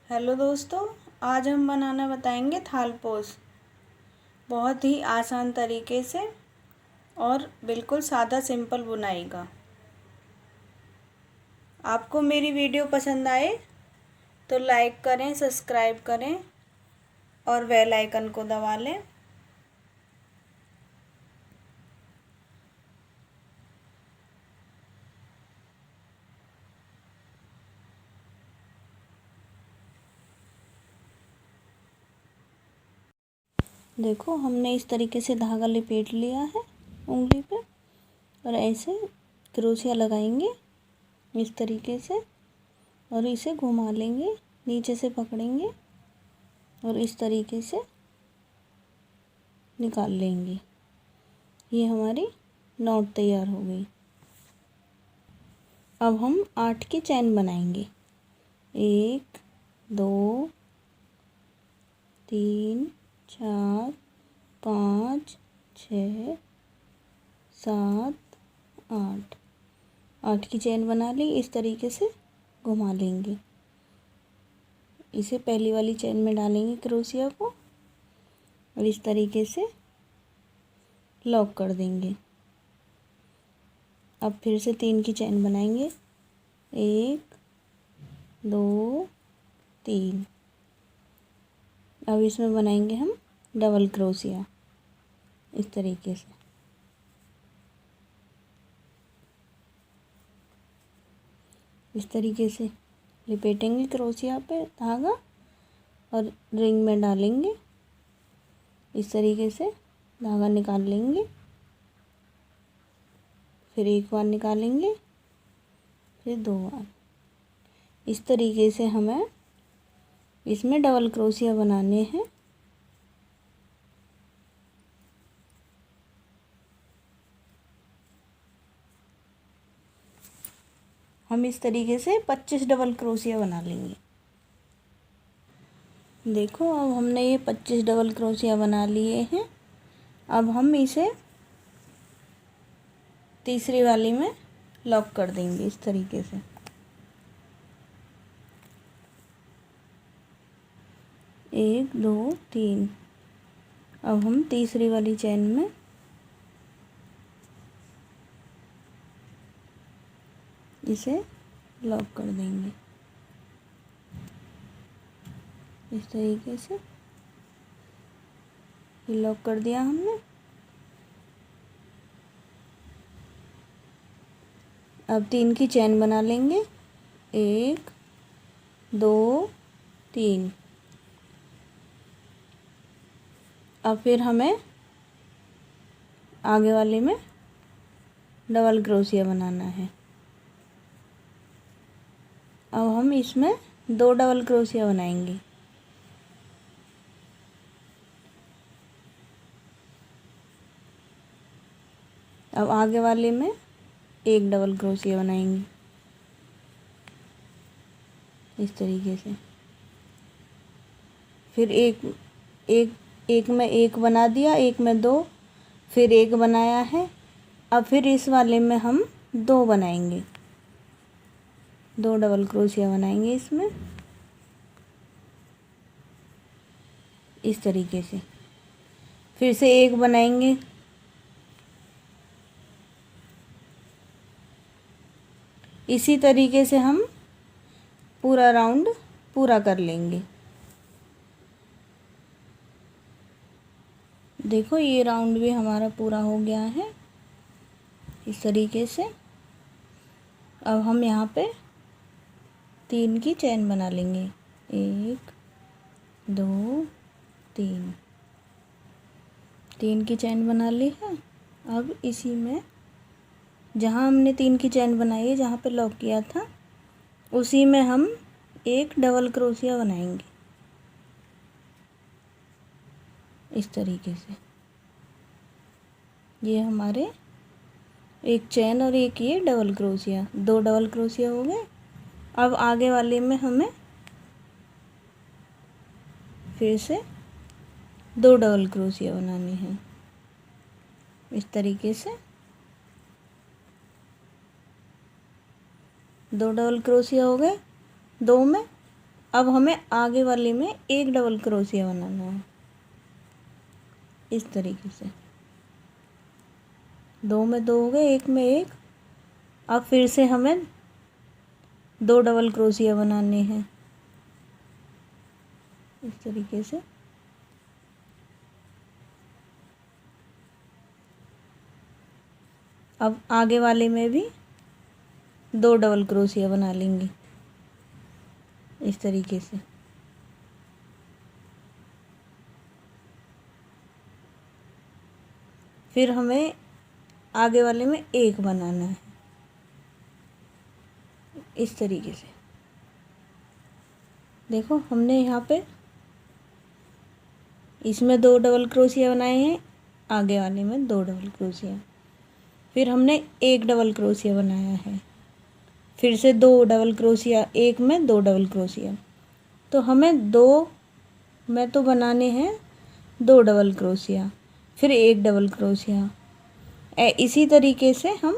Hello दोस्तों, आज हम बनाना बताएंगे थालपोस। बहुत ही आसान तरीके से और बिल्कुल सादा सिंपल बुनाई का। आपको मेरी वीडियो पसंद आए तो लाइक करें, सब्सक्राइब करें और बेल आइकन को दबा लें। देखो, हमने इस तरीके से धागा लपेट लिया है उंगली पे और ऐसे क्रोशिया लगाएंगे इस तरीके से और इसे घुमा लेंगे, नीचे से पकड़ेंगे और इस तरीके से निकाल लेंगे। ये हमारी नॉट तैयार हो गई। अब हम 8 की चैन बनाएंगे। 1 2 3 4 5 6 7 8। 8 की चैन बना ली। इस तरीके से घुमा लेंगे। इसे पहली वाली चैन में डालेंगे क्रोशिया को और इस तरीके से लॉक कर देंगे। अब फिर से 3 की चैन बनाएंगे। 1 2 3। अब इसमें बनाएंगे हम डबल क्रोशिया इस तरीके से। इस तरीके से लपेटेंगे क्रोशिया पे धागा और रिंग में डालेंगे। इस तरीके से धागा निकाल लेंगे, फिर एक बार निकालेंगे, फिर 2 बार। इस तरीके से हमें इसमें डबल क्रोशिया बनाने हैं। हम इस तरीके से 25 डबल क्रोशिया बना लेंगे। देखो, अब हमने ये 25 डबल क्रोशिया बना लिए हैं। अब हम इसे तीसरी वाली में लॉक कर देंगे इस तरीके से। एक दो तीन। अब हम तीसरी वाली चैन में इसे लॉक कर देंगे इस तरीके से। ये लॉक कर दिया हमने। अब 3 की चैन बना लेंगे। 1 2 3। अब फिर हमें आगे वाले में डबल क्रोशिया बनाना है। अब हम इसमें 2 डबल क्रोशिया बनाएंगे। अब आगे वाले में 1 डबल क्रोशिया बनाएंगे इस तरीके से। फिर एक में 1 बना दिया, एक में 2, फिर 1 बनाया है। अब फिर इस वाले में हम 2 बनाएंगे, 2 डबल क्रोशिया बनाएंगे इसमें इस तरीके से। फिर से 1 बनाएंगे। इसी तरीके से हम पूरा राउंड पूरा कर लेंगे। देखो, ये राउंड भी हमारा पूरा हो गया है इस तरीके से। अब हम यहाँ पे 3 की चैन बना लेंगे। 1 2 3। 3 की चैन बना ली है। अब इसी में जहाँ हमने 3 की चैन बनाई है, जहाँ पे लॉक किया था, उसी में हम 1 डबल क्रोशिया बनाएंगे इस तरीके से। ये हमारे एक चैन और एक ये डबल क्रोशिया, 2 डबल क्रोशिया हो गए। अब आगे वाले में हमें फिर से 2 डबल क्रोशिया बनाने हैं इस तरीके से। 2 डबल क्रोशिया हो गए 2 में। अब हमें आगे वाले में एक डबल क्रोशिया बनाना है इस तरीके से। 2 में 2 हो गए, 1 में 1। अब फिर से हमें 2 डबल क्रोशिया बनाने हैं इस तरीके से। अब आगे वाले में भी 2 डबल क्रोशिया बना लेंगे इस तरीके से। फिर हमें आगे वाले में 1 बनाना है इस तरीके से। देखो हमने यहाँ पे इसमें 2 डबल क्रोशिया बनाए हैं, आगे वाले में 2 डबल क्रोशिया। फिर हमने 1 डबल क्रोशिया बनाया है, फिर से 2 डबल क्रोशिया, 1 में 2 डबल क्रोशिया। तो हमें 2 में तो बनाने हैं 2 डबल क्रोशिया, फिर 1 डबल क्रोशिया। इसी तरीके से हम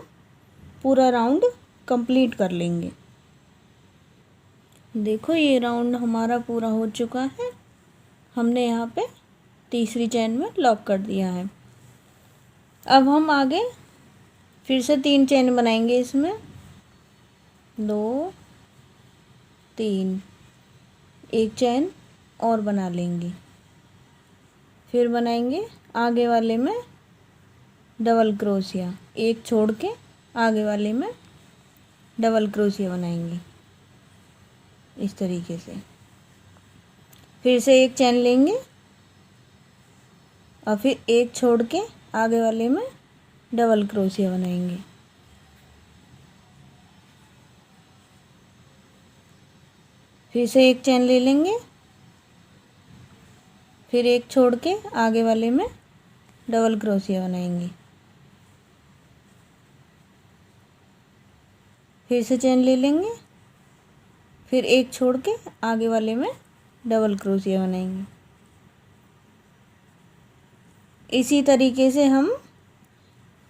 पूरा राउंड कंप्लीट कर लेंगे। देखो ये राउंड हमारा पूरा हो चुका है। हमने यहाँ पे तीसरी चेन में लॉक कर दिया है। अब हम आगे फिर से 3 चेन बनाएंगे इसमें, 2 3, 1 चेन और बना लेंगे। फिर बनाएंगे आगे वाले में डबल क्रोशिया, 1 छोड़ के आगे वाले में डबल क्रोशिया बनाएंगे इस तरीके से। फिर से 1 चेन लेंगे और फिर 1 छोड़ के आगे वाले में डबल क्रोशिया बनाएंगे। फिर से 1 चेन ले लेंगे, फिर 1 छोड़ के आगे वाले में डबल क्रोशिया बनाएंगे। फिर से चेन ले लेंगे, फिर 1 छोड़ के आगे वाले में डबल क्रोशिया बनाएंगे। इसी तरीके से हम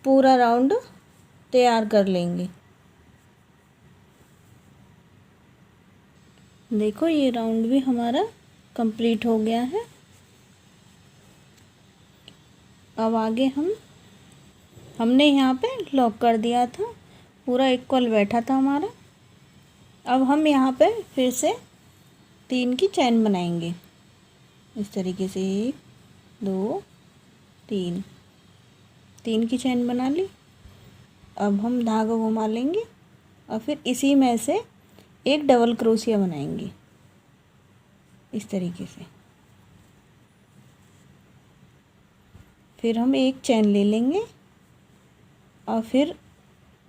पूरा राउंड तैयार कर लेंगे। देखो ये राउंड भी हमारा कंप्लीट हो गया है। अब आगे हमने यहाँ पे लॉक कर दिया था, पूरा इक्वल बैठा था हमारा। अब हम यहाँ पे फिर से 3 की चेन बनाएंगे इस तरीके से। 1 2 3, 3 की चेन बना ली। अब हम धागा घुमा लेंगे और फिर इसी में से एक डबल क्रोशिया बनाएंगे इस तरीके से। फिर हम 1 चेन ले लेंगे और फिर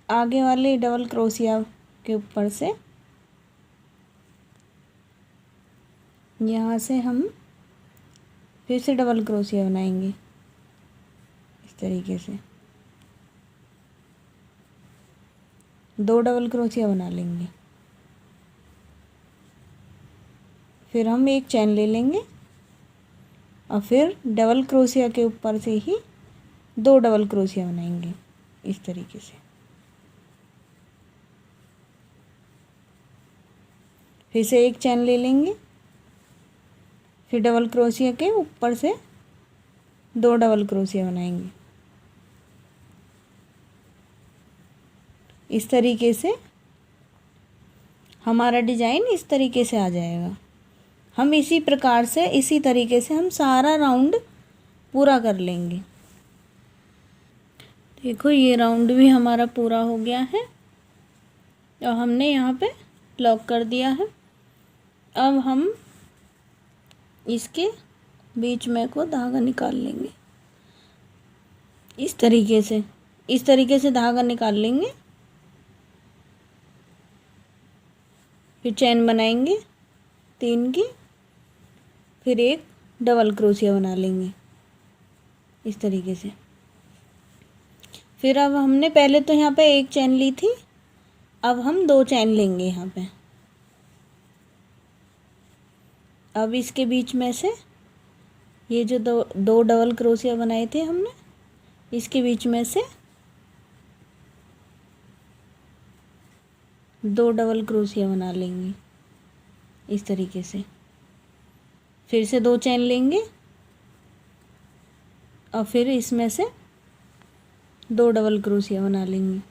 आगे वाले डबल क्रोशिया के ऊपर से यहाँ से हम फिर से डबल क्रोशिया बनाएंगे इस तरीके से। 2 डबल क्रोशिया बना लेंगे। फिर हम 1 चेन ले लेंगे और फिर डबल क्रोशिया के ऊपर से ही 2 डबल क्रोशिया बनाएंगे इस तरीके से। फिर से 1 चेन ले लेंगे, फिर डबल क्रोशिया के ऊपर से 2 डबल क्रोशिया बनाएंगे इस तरीके से। हमारा डिजाइन इस तरीके से आ जाएगा। हम इसी प्रकार से, इसी तरीके से हम सारा राउंड पूरा कर लेंगे। देखो ये राउंड भी हमारा पूरा हो गया है और हमने यहाँ पे लॉक कर दिया है। अब हम इसके बीच में को धागा निकाल लेंगे इस तरीके से। इस तरीके से धागा निकाल लेंगे, फिर चेन बनाएंगे 3 की, फिर 1 डबल क्रोशिया बना लेंगे इस तरीके से। फिर अब हमने पहले तो यहाँ पे 1 चेन ली थी, अब हम 2 चेन लेंगे यहाँ पे। अब इसके बीच में से ये जो दो डबल क्रोशिया बनाए थे हमने, इसके बीच में से 2 डबल क्रोशिया बना लेंगे इस तरीके से। फिर से 2 चेन लेंगे और फिर इसमें से 2 डबल क्रोशिया बना लेंगे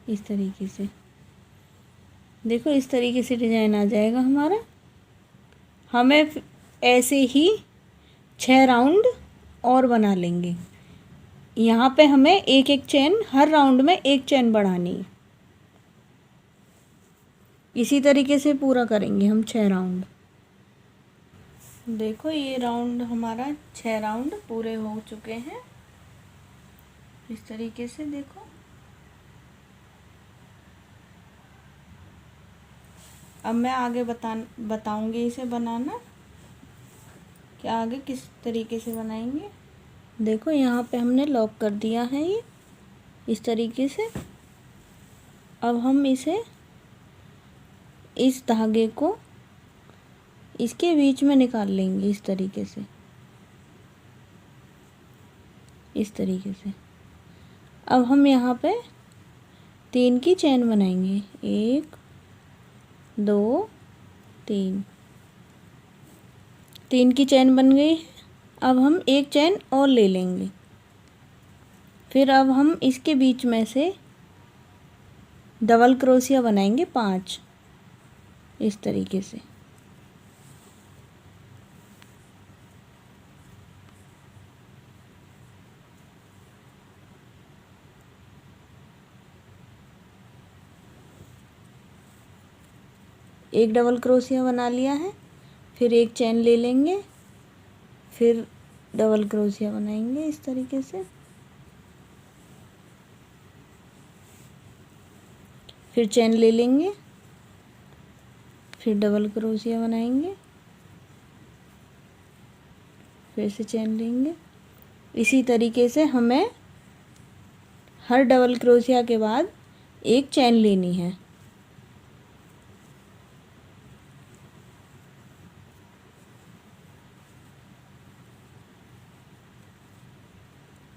इस तरीके से। देखो इस तरीके से डिजाइन आ जाएगा हमारा। हमें ऐसे ही 6 राउंड और बना लेंगे। यहाँ पे हमें एक एक चेन, हर राउंड में एक चेन बढ़ानी है। इसी तरीके से पूरा करेंगे हम 6 राउंड। देखो ये राउंड हमारा 6 राउंड पूरे हो चुके हैं इस तरीके से। देखो अब मैं आगे बताऊंगी इसे बनाना कि आगे किस तरीके से बनाएंगे। देखो यहाँ पे हमने लॉक कर दिया है ये इस तरीके से। अब हम इसे, इस धागे को इसके बीच में निकाल लेंगे इस तरीके से, इस तरीके से। अब हम यहाँ पे 3 की चेन बनाएंगे, 1 2 3। 3 की चेन बन गई है। अब हम एक चेन और ले लेंगे। फिर अब हम इसके बीच में से डबल क्रोशिया बनाएंगे 5 इस तरीके से। एक डबल क्रोशिया बना लिया है। फिर एक चेन ले लेंगे, फिर डबल क्रोशिया बनाएंगे इस तरीके से। फिर चेन ले लेंगे, फिर डबल क्रोशिया बनाएंगे, फिर से चेन लेंगे। इसी तरीके से हमें हर डबल क्रोशिया के बाद एक चेन लेनी है।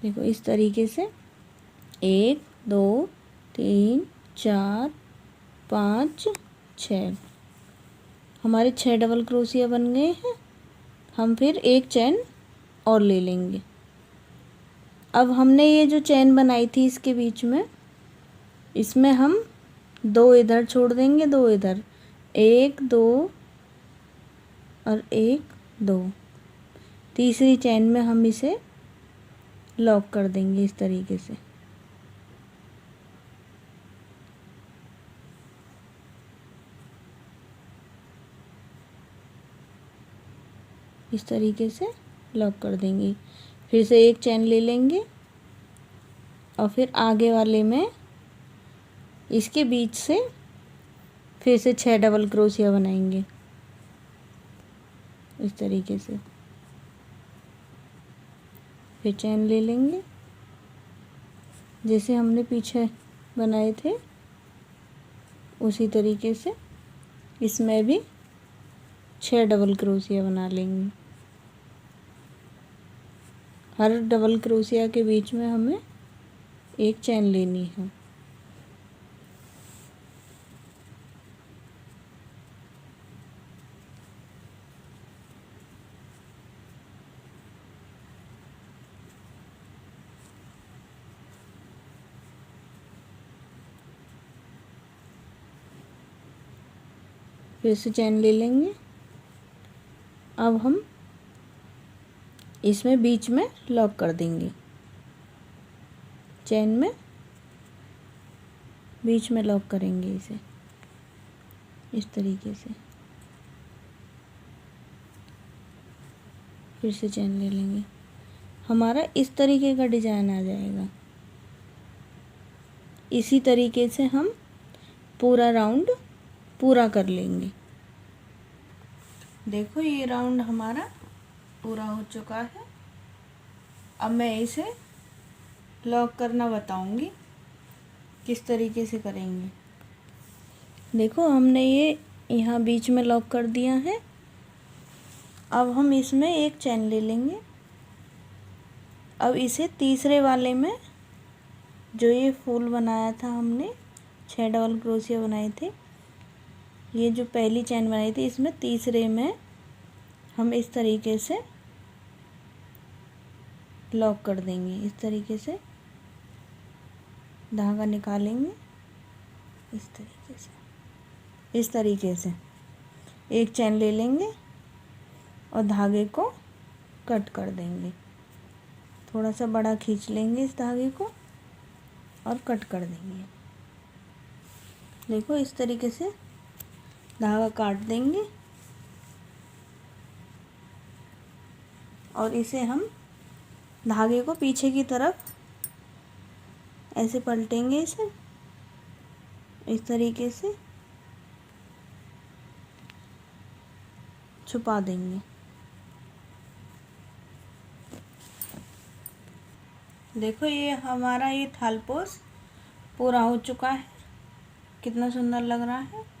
देखो इस तरीके से 1 2 3 4 5 6 हमारे 6 डबल क्रोशिया बन गए हैं। हम फिर एक चेन और ले लेंगे। अब हमने ये जो चेन बनाई थी इसके बीच में, इसमें हम 2 इधर छोड़ देंगे, 2 इधर, 1 2 और 1 2। तीसरी चेन में हम इसे लॉक कर देंगे इस तरीके से। इस तरीके से लॉक कर देंगे। फिर से एक चेन ले लेंगे और फिर आगे वाले में इसके बीच से फिर से 6 डबल क्रोशिया बनाएंगे इस तरीके से। फिर चेन ले लेंगे जैसे हमने पीछे बनाए थे उसी तरीके से इसमें भी 6 डबल क्रोशिया बना लेंगे। हर डबल क्रोशिया के बीच में हमें एक चेन लेनी है। फिर से चेन ले लेंगे। अब हम इसमें बीच में लॉक कर देंगे, चेन में बीच में लॉक करेंगे इसे इस तरीके से। फिर से चेन ले लेंगे। हमारा इस तरीके का डिजाइन आ जाएगा। इसी तरीके से हम पूरा राउंड पूरा कर लेंगे। देखो ये राउंड हमारा पूरा हो चुका है। अब मैं इसे लॉक करना बताऊंगी किस तरीके से करेंगे। देखो हमने ये यहाँ बीच में लॉक कर दिया है। अब हम इसमें एक चेन ले लेंगे। अब इसे तीसरे वाले में जो ये फूल बनाया था हमने, 6 डबल क्रोशिया बनाए थे, ये जो पहली चैन बनाई थी इसमें तीसरे में हम इस तरीके से लॉक कर देंगे। इस तरीके से धागा निकालेंगे, इस तरीके से एक चैन ले लेंगे और धागे को कट कर देंगे। थोड़ा सा बड़ा खींच लेंगे इस धागे को और कट कर देंगे। देखो इस तरीके से धागा काट देंगे और इसे हम धागे को पीछे की तरफ ऐसे पलटेंगे, इसे इस तरीके से छुपा देंगे। देखो ये हमारा ये थालपोश पूरा हो चुका है, कितना सुंदर लग रहा है।